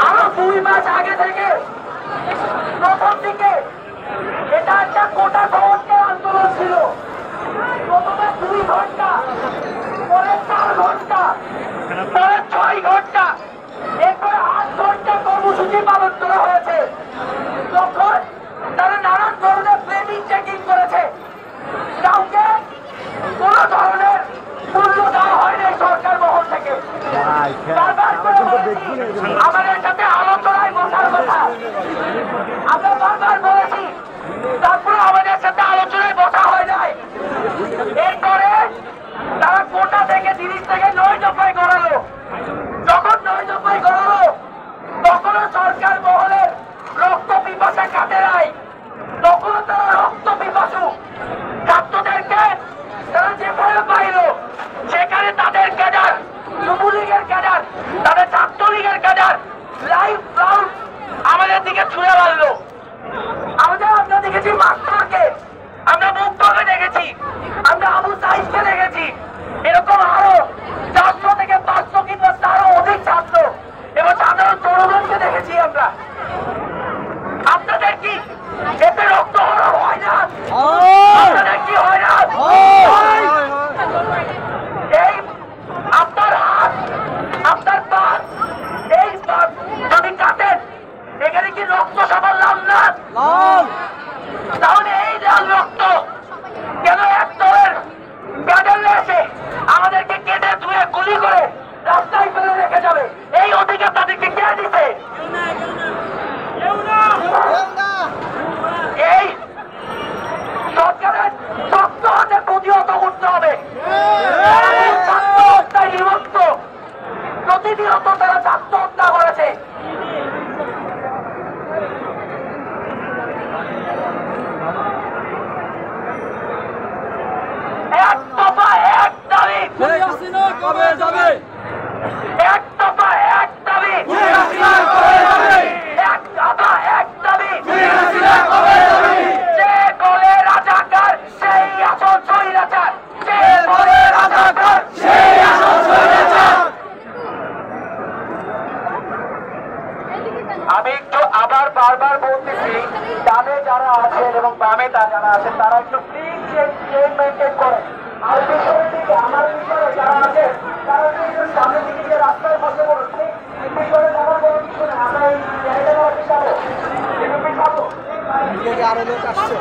আরো 2 মাস আগে থেকে প্রথম দিকে এটা একটা কোটা সংস্কার আন্দোলন ছিল। প্রথমে 2 ঘন্টা, পরে 4 ঘন্টা, পরে 6 ঘন্টা, এরপরে 8 ঘন্টা কর্মসূচি পালন করা হয়েছে। তখন তারা নানান ধরনের প্লেনিং চেকিং করেছে। কাউকে কোন ধরনের মূল্য দেওয়া হয়নি সরকার মহল থেকে। আমাদের সাথে আলোচনায় বসার কথা আমরা বারবার বলেছি, তারপরে আমাদের সাথে আলোচনায় বসা হয় নাই। এরপরে তারা কোটা থেকে 30 থেকে 9 দফায় করালো। যখন 9 দফায় করালো তখনও সরকার মহলের রক্ত পিপাসা কাটে নাই। তখনও তারা রক্ত পিপাসু ছাত্রদেরকে তারা যেখানে পাইল সেখানে তাদের ক্যাডার, যুবলীগের ক্যাডার, তাদের ছাত্রলীগের ক্যাডার লাইভ রাউন্ড আমাদের দিকে ছুঁড়ে মারলো। আমরা দেখেছি মাস্টারকে, আমরা মুক্তকে দেখেছি, আমরা আবু সাইদকে দেখেছি। এরকম আরো 400 থেকে 500 কিংবা তারও অধিক ছাত্র এবং সাধারণ জনগণকে দেখেছি আমরা। আপনাদের কি এতে রক্ত হরণ হয় না? আপনাদের কি হয় না? এই আপনার হাত, আপনার পা, এই যদি কাটেন এখানে কি রক্ত সবার লাল না? তাহলে এই লাল রক্ত কেন এক দলের ব্যাটারে এসে আমাদেরকে কেটে ধুয়ে গুলি করে রাস্তায় ফেলে রেখে যাবে? এই অধিকার তাদেরকে কে দিছে? এই সরকারের শক্ত হাতে প্রতিহত করতে হবে। বিভক্ত প্রতিনিয়ত তারা ছাত্র হত্যা করেছে। এক দফা এক দাবি, কবে যাবে? এক দফা এক দাবি, এক দফা এক দাবি। যে বলে রাজাকার সেই আসল স্বৈরাচার, যে বলে রাজাকার সেই আসল স্বৈরাচার। আমি একটু আবার বারবার বলতেছি, ডানে যারা আছেন এবং বামে যারা আছেন তারা একটু প্লিজ চেইন মেনটেন করেন। আর পিছনের দিকে আমার পিছনে যারা আছেন তারা একটু সামনের দিকে যে রাস্তায় বসে পড়ুন। পিছনে যাওয়ার কোনো কিছু নেই, আমরা এই জায়গাটা পিছাবো, একটু পিছাবো। আরো লোক আসছে।